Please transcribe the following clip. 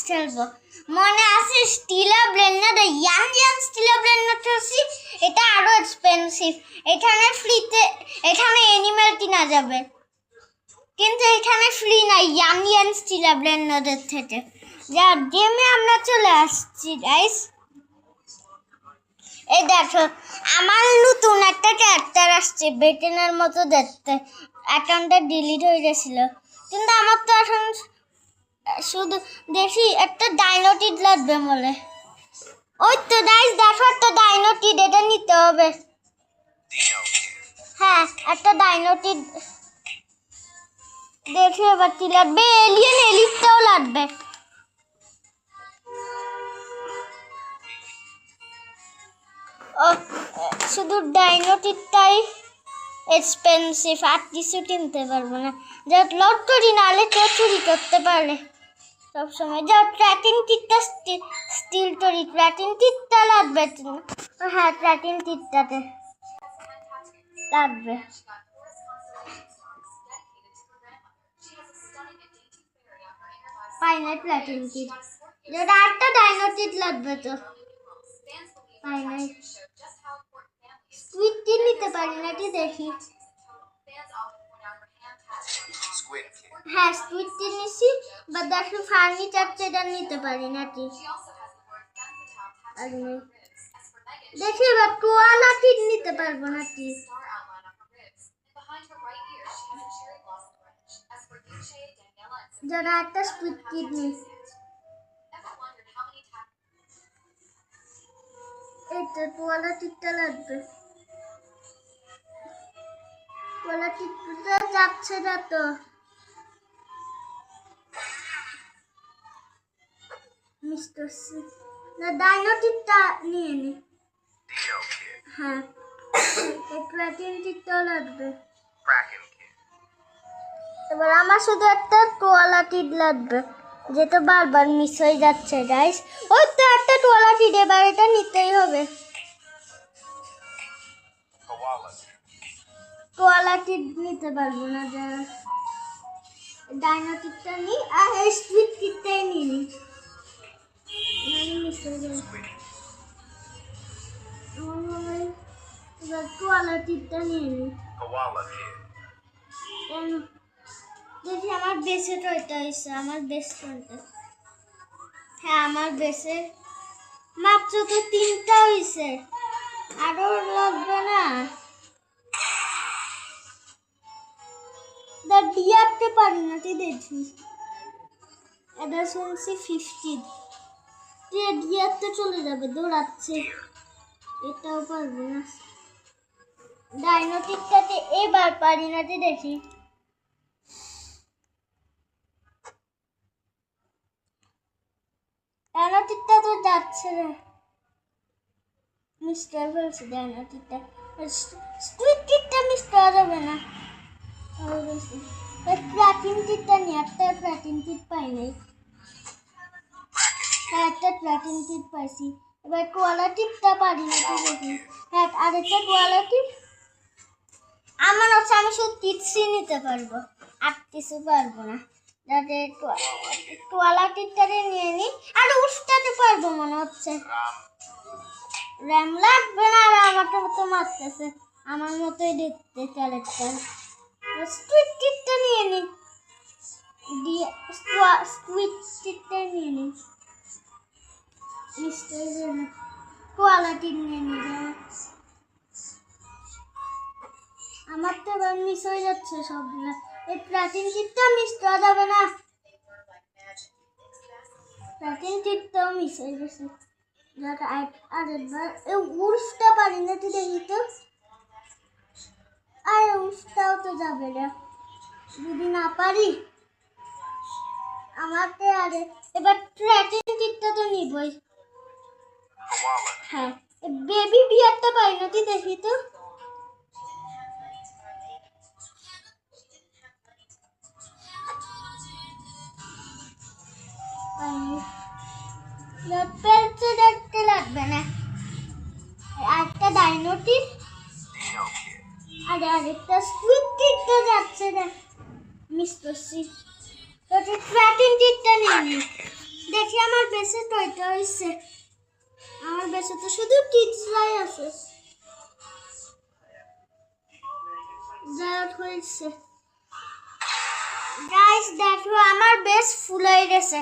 খেলবো মনে আছে স্টিলা ব্লেন্ডার ইয়ান স্টিলা ব্লেন্ডারটা আছে এটা আরো এক্সপেন্সিভ এখানে ফ্রিতে এখানে অ্যানিমাল কিনা যাবে কিন্তু এখানে ফ্রি না ইয়ান স্টিলা ব্লেন্ডারের থেকে যা গেমে আমরা চলে আসছি গাইস এই দেখো আমার নতুন একটা ক্যারেক্টার আসছে বেটেনের মতো দেখতে অ্যাকাউন্টটা ডিলিট হয়ে গেছিল কিন্তু আমার তো এখন শুধু দেখি একটা ডাইনোটিড লাগবে বলে ওই তো গাইস দেখো একটা ডাইনোটিড এটা নিতে হবে হ্যাঁ একটা ডাইনোটিড দেখি এবার কি লাগবে এলিয়েন এলিটটাও লাগবে শুধু ডাইনোটিডটাই এক্সপেন্সিভ আর কিছু কিনতে পারবো না যা লট করি নাহলে কেউ চুরি করতে পারলে সবসময় যা ট্র্যাকিং টিটটা স্টিল করি ট্র্যাকিং টিটটা লাগবে হ্যাঁ ট্র্যাকিং টিটটাতে লাগবে পাই না ট্র্যাকিং টিট যেটা একটা ডাইনোটিড লাগবে তো পাই নাই স্কুইডটি নিতে পারি নাকি দেখি হ্যাঁ স্কুইডটি নিছি বা দেখি ফার্নিচার সেটা নিতে পারি নাকি দেখি এবার কোয়ালাটি নিতে পারবো নাকি যারা একটা স্কুইডটি নিই এইটা কোয়ালাটিটা লাগবে কোয়ালাটিটা যাচ্ছে না তো মিস্টার সি না ডাইনোটিডটা নিয়ে নি হ্যাঁ এই ক্র্যাকেনটিটাও লাগবে এবার আমার শুধু একটা কোয়ালাটিড লাগবে যেটা বারবার মিস হয়ে যাচ্ছে গাইস ওই তো একটা কোয়ালাটিড এবার এটা নিতেই হবে কোয়ালাটিড নিতে পারবো না যা ডাইনোটিডটা নিই আর স্ট্রিট কিটটাই নিই মিস হয়ে যাবে এবার কোয়ালাটিডটা নিয়ে নিই দেখি আমার বেসে কয়টা হয়েছে আমার বেস কোনটা হ্যাঁ আমার বেসে মাত্র তো 3টা হয়েছে আরো লাগবে না দিয়াতে পারি না তুই দেখি এটা শুনছি 50 দিয়াতে চলে যাবে দৌড়াচ্ছে এটাও পারবো না ডাইনোটিকটাতে এবার পারি না তুই দেখি ডাইনোটিকটা তো যাচ্ছে না মিস্টার বলছে ডাইনোটিকটা স্কুইডটা মিস করা যাবে না ট্র্যাকিং টিটটা নিয়ে একটা ট্র্যাকিং টিট পাই নাই হ্যাঁ একটা ট্র্যাকিং টিট পাইছি এবার কোয়ালিটিটা পারি না তো দেখি হ্যাঁ আরেকটা কোয়ালিটি আমার হচ্ছে আমি শুধু টিটসই নিতে পারবো আর কিছু পারবো না যাতে কোয়ালিটিটারে নিয়ে নিই আর উঠতে পারবো মনে হচ্ছে র্যাম লাগবে না আর আমাকে মতো মারতেছে আমার মতোই দেখতে ক্যারেক্টার স্কুইড টিটটা নিয়ে নিই স্কুইড টিটটা নিয়ে নিই মিস্টার কোয়ালিটি নিয়ে নিই আমার তো এবার মিস হয়ে যাচ্ছে সবগুলো এই প্রাচীন টিটটা মিস করা যাবে না প্রাচীন টিটটাও মিস হয়ে গেছে আরেকবার এই উর্ফটা পারি না তুই দেখি তো আর উর্ফটাও তো যাবে না যদি না পারি আমাকে আরে এবার ট্র্যাকিং টিটটা তো নিবই হ্যাঁ বেবি বিয়ারটা পারি না তুই দেখি তো দেখতে লাগবে না একটা ডাইনোটিড আর আরেকটা স্কুইড টিটটা যাচ্ছে না মিস করছি ট্র্যাকিং টিটটা নিয়ে নি দেখ দেখি আমার বেসে তো এটা হইছে আমার বেসে তো শুধু টিচরাই আছে যার হইছে গাইস দেখো আমার বেস ফুল হয়ে গেছে